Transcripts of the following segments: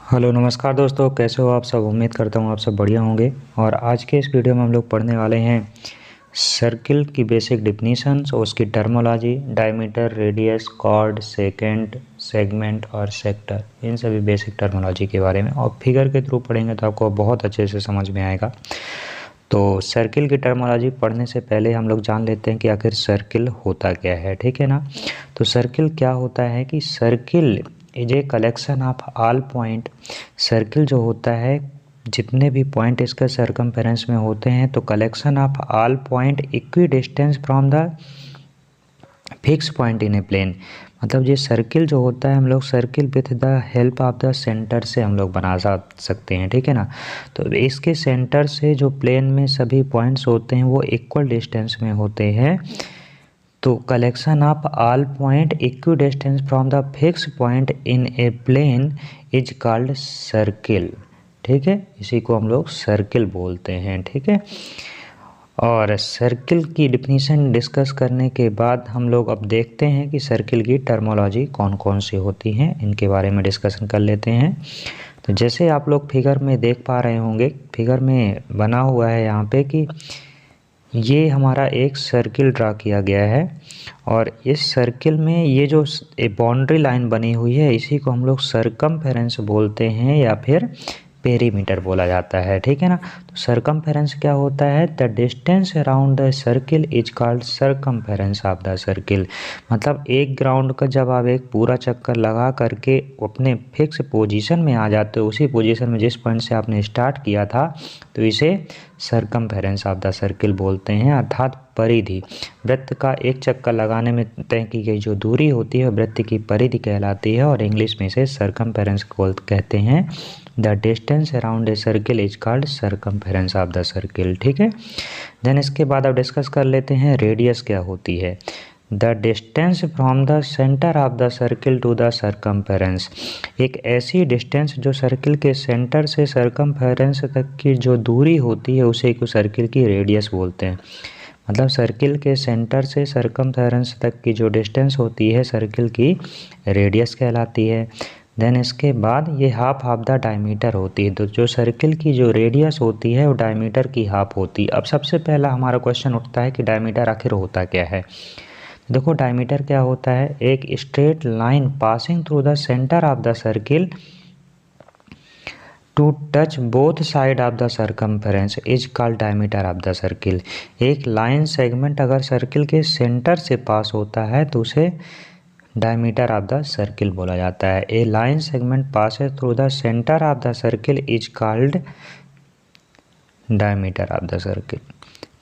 Hello नमस्कार दोस्तों, कैसे हो आप सब। उम्मीद करता हूँ आप सब बढ़िया होंगे। और आज के इस वीडियो में हम लोग पढ़ने वाले हैं सर्किल की बेसिक डिफिनीशंस और उसकी terminology, diameter, radius, chord, secant, segment और सेक्टर, इन सभी बेसिक टर्मोलॉजी के बारे में। और फिगर के थ्रू पढ़ेंगे तो आपको बहुत अच्छे से समझ में आएगा। तो सर्किल की टर्मोलॉजी पढ़ने से पहले हम लोग जान लेते हैं कि आखिर सर्किल होता क्या है, ठीक है ना। तो सर्किल क्या होता है कि circle is a collection of all point. Circle जो होता है, जितने भी पॉइंट इसके सरकमफेरेंस में होते हैं, तो collection of all point equidistance from the fix point in a plane. मतलब ये सर्किल जो होता है, हम लोग circle with the help of the centre से हम लोग बना सकते हैं, ठीक है ना। तो इसके सेंटर से जो प्लेन में सभी पॉइंट्स होते हैं वो इक्वल डिस्टेंस में होते हैं। तो collection of all point equidistance from the fix point in a plane is called circle, ठीक है। इसी को हम लोग सर्किल बोलते हैं, ठीक है। और सर्किल की डिफिनीशन डिस्कस करने के बाद हम लोग अब देखते हैं कि सर्किल की टर्मोलॉजी कौन कौन सी होती हैं, इनके बारे में डिस्कशन कर लेते हैं। तो जैसे आप लोग फिगर में देख पा रहे होंगे, फिगर में बना हुआ है यहाँ पे कि ये हमारा एक सर्किल ड्रा किया गया है। और इस सर्किल में ये जो बाउंड्री लाइन बनी हुई है, इसी को हम लोग सरकमफेरेंस बोलते हैं या फिर पेरीमीटर बोला जाता है, ठीक है ना। तो सरकमफेरेंस क्या होता है? The distance around the circle is called circumference of the circle. मतलब एक ग्राउंड का जब आप एक पूरा चक्कर लगा करके अपने फिक्स पोजीशन में आ जाते हो, उसी पोजीशन में जिस पॉइंट से आपने स्टार्ट किया था, तो इसे सरकमफेरेंस ऑफ द सर्किल बोलते हैं। अर्थात परिधि, वृत्त का एक चक्कर लगाने में तय की गई जो दूरी होती है वृत्त की परिधि कहलाती है, और इंग्लिश में इसे सरकमफेरेंस कहते हैं। The distance around a circle is called circumference of the circle, ठीक है। देन इसके बाद अब डिस्कस कर लेते हैं रेडियस क्या होती है। The distance from the centre of the circle to the circumference. एक ऐसी डिस्टेंस जो सर्किल के सेंटर से सरकमफेरेंस तक की जो दूरी होती है, उसे को सर्किल की रेडियस बोलते हैं। मतलब सर्किल के सेंटर से सरकमफेरेंस तक की जो डिस्टेंस होती है, सर्किल की रेडियस कहलाती है। देन इसके बाद ये हाफ ऑफ द डायमीटर होती है। तो जो सर्किल की जो रेडियस होती है वो डायमीटर की हाफ होती है। अब सबसे पहला हमारा क्वेश्चन उठता है कि डायमीटर आखिर होता क्या है। देखो डायमीटर क्या होता है? एक straight line passing through the centre of the circle to touch both side of the circumference is called diameter of the circle. एक लाइन सेगमेंट अगर सर्किल के सेंटर से पास होता है तो उसे डायमीटर ऑफ द सर्किल बोला जाता है। A line segment passes through the centre of the circle is called diameter of the circle,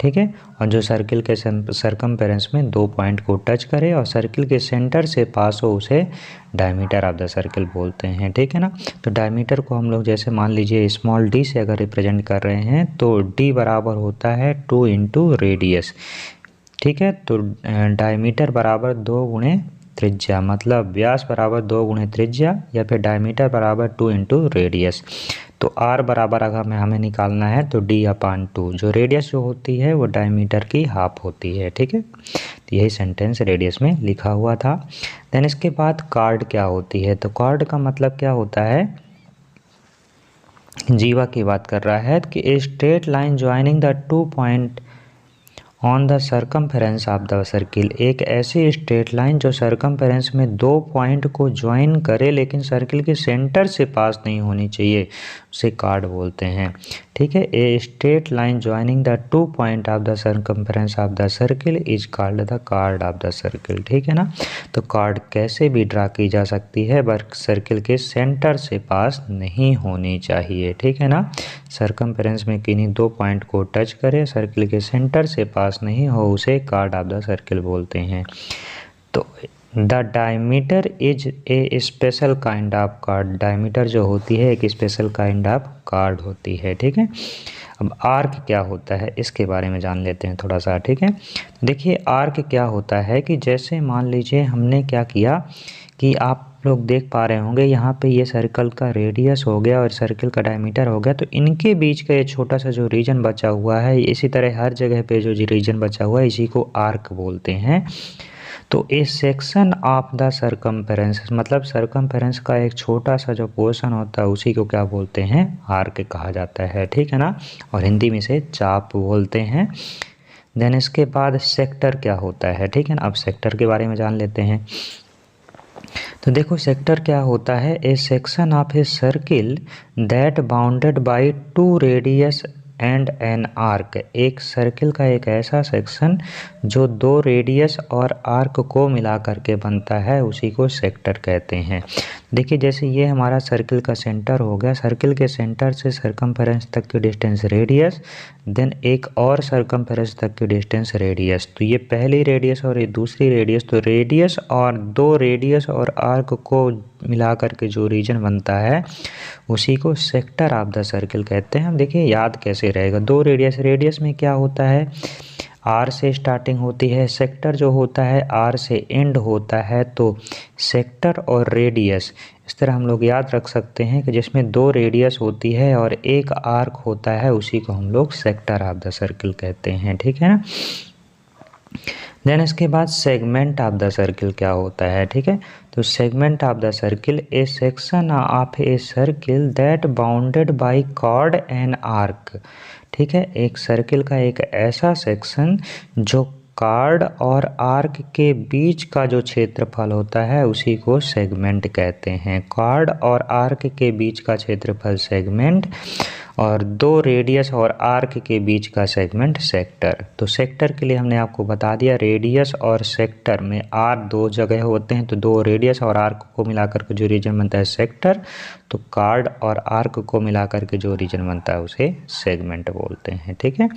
ठीक है। और जो सर्किल के सरकमफेरेंस में दो पॉइंट को टच करे और सर्किल के सेंटर से पास हो, उसे डायमीटर ऑफ द सर्किल बोलते हैं, ठीक है ना। तो डायमीटर को हम लोग जैसे मान लीजिए स्मॉल डी से अगर रिप्रेजेंट कर रहे हैं, तो डी बराबर होता है 2 इंटू रेडियस, ठीक है। तो डायमीटर बराबर 2 गुणे त्रिज्या, मतलब व्यास बराबर 2 गुणे त्रिज्या, या फिर डायमीटर बराबर 2 इंटू रेडियस। तो आर बराबर अगर हमें निकालना है तो डी अपान 2, जो रेडियस जो होती है वो डायमीटर की हाफ होती है, ठीक है। तो यही सेंटेंस रेडियस में लिखा हुआ था। देन इसके बाद कॉर्ड क्या होती है। तो कॉर्ड का मतलब क्या होता है? जीवा की बात कर रहा है कि ए straight line joining the 2 point on the circumference of the circle. एक ऐसी स्ट्रेट लाइन जो सरकमफेरेंस में दो पॉइंट को ज्वाइन करे लेकिन सर्किल के सेंटर से पास नहीं होनी चाहिए, उसे कॉर्ड बोलते हैं, ठीक है। A straight line joining the 2 point of the circumference of the circle is called the chord of the circle, ठीक है ना। तो कॉर्ड कैसे भी ड्रा की जा सकती है, बट सर्किल के सेंटर से पास नहीं होनी चाहिए, ठीक है ना। सरकमफेरेंस में किन्हीं दो पॉइंट को टच करे, सर्किल के सेंटर से पास नहीं हो, उसे कॉर्ड ऑफ द सर्किल बोलते हैं। तो the diameter is a special kind of chord. Diameter जो होती है एक स्पेशल काइंड ऑफ कॉर्ड होती है, ठीक है। अब आर्क क्या होता है इसके बारे में जान लेते हैं थोड़ा सा, ठीक है। देखिए आर्क क्या होता है कि जैसे मान लीजिए हमने क्या किया कि आप लोग देख पा रहे होंगे यहाँ पे ये सर्कल का रेडियस हो गया और सर्कल का डायमीटर हो गया, तो इनके बीच का ये छोटा सा जो रीजन बचा हुआ है, इसी तरह हर जगह पे जो रीजन बचा हुआ है, इसी को आर्क बोलते हैं। तो ए सेक्शन ऑफ द सरकमफेरेंस, मतलब सरकमफेरेंस का एक छोटा सा जो पोर्शन होता है उसी को क्या बोलते हैं, आर्क कहा जाता है, ठीक है ना, और हिंदी में इसे चाप बोलते हैं। देन इसके बाद सेक्टर क्या होता है, ठीक है ना। अब सेक्टर के बारे में जान लेते हैं। तो देखो सेक्टर क्या होता है, ए section of a circle that bounded by two radius and an arc, एक सर्किल का एक ऐसा सेक्शन जो दो रेडियस और आर्क को मिला करके बनता है, उसी को सेक्टर कहते हैं। देखिए जैसे ये हमारा सर्किल का सेंटर हो गया, सर्किल के सेंटर से सरकमफेरेंस तक की डिस्टेंस रेडियस, देन एक और सरकमफेरेंस तक की डिस्टेंस रेडियस। तो ये पहली रेडियस और ये दूसरी रेडियस, तो रेडियस और दो रेडियस और आर्क को मिला करके जो रीजन बनता है उसी को सेक्टर ऑफ द सर्किल कहते हैं। हम देखिए याद कैसे रहेगा, दो रेडियस, रेडियस में क्या होता है, आर से स्टार्टिंग होती है, सेक्टर जो होता है आर से एंड होता है। तो सेक्टर और रेडियस इस तरह हम लोग याद रख सकते हैं कि जिसमें दो रेडियस होती है और एक आर्क होता है, उसी को हम लोग सेक्टर ऑफ द सर्किल कहते हैं, ठीक है ना। देन इसके बाद सेगमेंट ऑफ द सर्किल क्या होता है, ठीक है। तो segment of the circle a section of a circle that bounded by chord and arc, ठीक है। एक सर्किल का एक ऐसा सेक्शन जो कार्ड और आर्क के बीच का जो क्षेत्रफल होता है उसी को सेगमेंट कहते हैं। कार्ड और आर्क के बीच का क्षेत्रफल सेगमेंट, और दो रेडियस और आर्क के बीच का सेगमेंट सेक्टर। तो सेक्टर के लिए हमने आपको बता दिया, रेडियस और सेक्टर में आर दो जगह होते हैं, तो दो रेडियस और आर्क को मिलाकर के जो रीजन बनता है सेक्टर, तो कार्ड और आर्क को मिलाकर के जो रीजन बनता है उसे सेगमेंट बोलते हैं, ठीक है।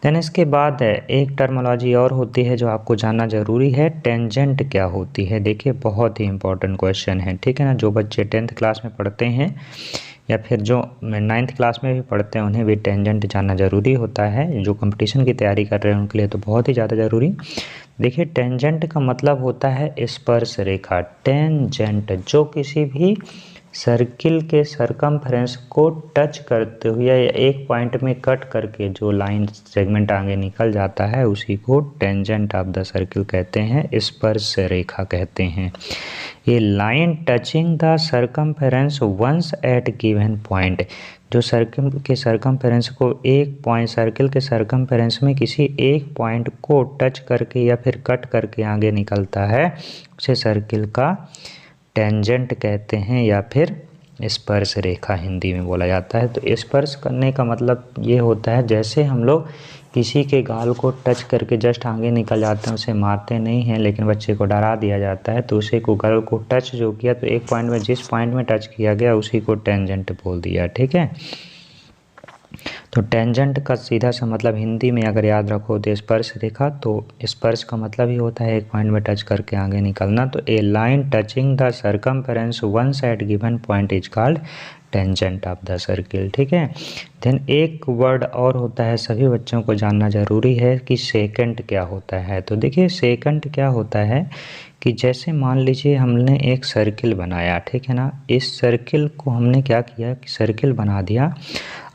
देन इसके बाद एक टर्मोलॉजी और होती है जो आपको जानना ज़रूरी है, टेंजेंट क्या होती है। देखिए बहुत ही इंपॉर्टेंट क्वेश्चन है, ठीक है ना। जो बच्चे 10th क्लास में पढ़ते हैं या फिर जो 9th क्लास में भी पढ़ते हैं उन्हें भी टेंजेंट जानना ज़रूरी होता है। जो कंपटीशन की तैयारी कर रहे हैं उनके लिए तो बहुत ही ज़्यादा ज़रूरी। देखिए टेंजेंट का मतलब होता है स्पर्श रेखा। टेंजेंट जो किसी भी सर्किल के सरकमफेरेंस को टच करते हुए या एक पॉइंट में कट करके जो लाइन सेगमेंट आगे निकल जाता है उसी को टेंजेंट ऑफ द सर्किल कहते हैं, स्पर्श रेखा कहते हैं। ये line touching the circumference once at given point, जो सर्किल के सरकमफेरेंस को एक पॉइंट, सर्किल के सरकमफेरेंस में किसी एक पॉइंट को टच करके या फिर कट करके आगे निकलता है उसे सर्किल का टेंजेंट कहते हैं या फिर स्पर्श रेखा हिंदी में बोला जाता है। तो स्पर्श करने का मतलब ये होता है जैसे हम लोग किसी के गाल को टच करके जस्ट आगे निकल जाते हैं, उसे मारते नहीं हैं लेकिन बच्चे को डरा दिया जाता है, तो उसे को गाल को टच जो किया तो एक पॉइंट में जिस पॉइंट में टच किया गया उसी को टेंजेंट बोल दिया, ठीक है। तो टेंजेंट का सीधा सा मतलब हिंदी में अगर याद रखो तो स्पर्श रेखा, तो स्पर्श का मतलब ही होता है एक पॉइंट में टच करके आगे निकलना। तो a line touching the circumference once at given point is called tangent of the circle, ठीक है। देन एक वर्ड और होता है सभी बच्चों को जानना ज़रूरी है कि सेकंड क्या होता है। तो देखिए सेकंड क्या होता है कि जैसे मान लीजिए हमने एक सर्किल बनाया, ठीक है ना। इस सर्किल को हमने क्या किया कि सर्किल बना दिया।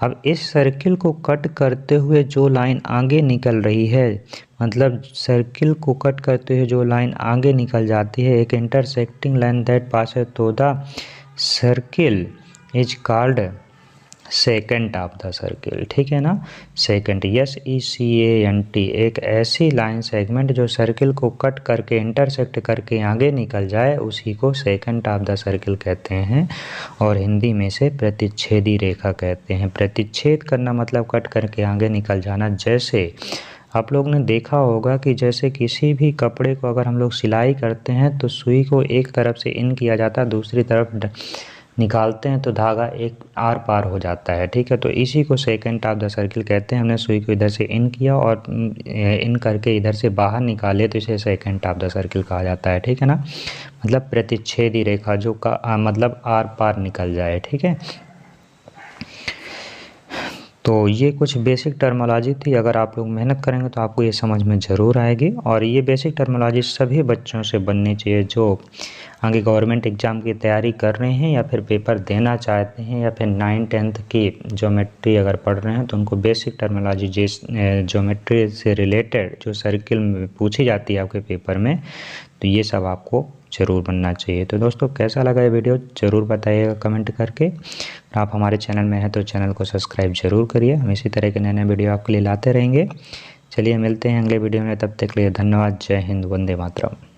अब इस सर्किल को कट करते हुए जो लाइन आगे निकल रही है, मतलब सर्किल को कट करते हुए जो लाइन आगे निकल जाती है, एक intersecting line that passes through the circle is called second of the circle, ठीक है ना। सेकेंड SECANT, एक ऐसी लाइन सेगमेंट जो सर्किल को कट करके इंटरसेक्ट करके आगे निकल जाए उसी को सेकेंड ऑफ द सर्किल कहते हैं, और हिंदी में से प्रतिच्छेदी रेखा कहते हैं। प्रतिच्छेद करना मतलब कट करके आगे निकल जाना। जैसे आप लोग ने देखा होगा कि जैसे किसी भी कपड़े को अगर हम लोग सिलाई करते हैं तो सुई को एक तरफ से इन किया जाता है, दूसरी तरफ निकालते हैं तो धागा एक आर पार हो जाता है, ठीक है। तो इसी को सेकेंड ऑफ द सर्किल कहते हैं। हमने सुई को इधर से इन किया और इन करके इधर से बाहर निकाले तो इसे सेकेंड ऑफ द सर्किल कहा जाता है, ठीक है ना। मतलब प्रतिच्छेदी रेखा जो का मतलब आर पार निकल जाए, ठीक है। तो ये कुछ बेसिक टर्मोलॉजी थी, अगर आप लोग मेहनत करेंगे तो आपको ये समझ में ज़रूर आएगी। और ये बेसिक टर्मोलॉजी सभी बच्चों से बननी चाहिए जो आगे गवर्नमेंट एग्ज़ाम की तैयारी कर रहे हैं या फिर पेपर देना चाहते हैं या फिर 9th-10th की ज्योमेट्री अगर पढ़ रहे हैं तो उनको बेसिक टर्मोलॉजी जिस ज्योमेट्री से रिलेटेड जो सर्किल में पूछी जाती है आपके पेपर में, तो ये सब आपको ज़रूर बनना चाहिए। तो दोस्तों कैसा लगा ये वीडियो ज़रूर बताइएगा कमेंट करके। आप हमारे चैनल में हैं तो चैनल को सब्सक्राइब ज़रूर करिए, हम इसी तरह के नए नए वीडियो आपके लिए लाते रहेंगे। चलिए मिलते हैं अगले वीडियो में, तब तक के लिए धन्यवाद। जय हिंद, वंदे मातरम।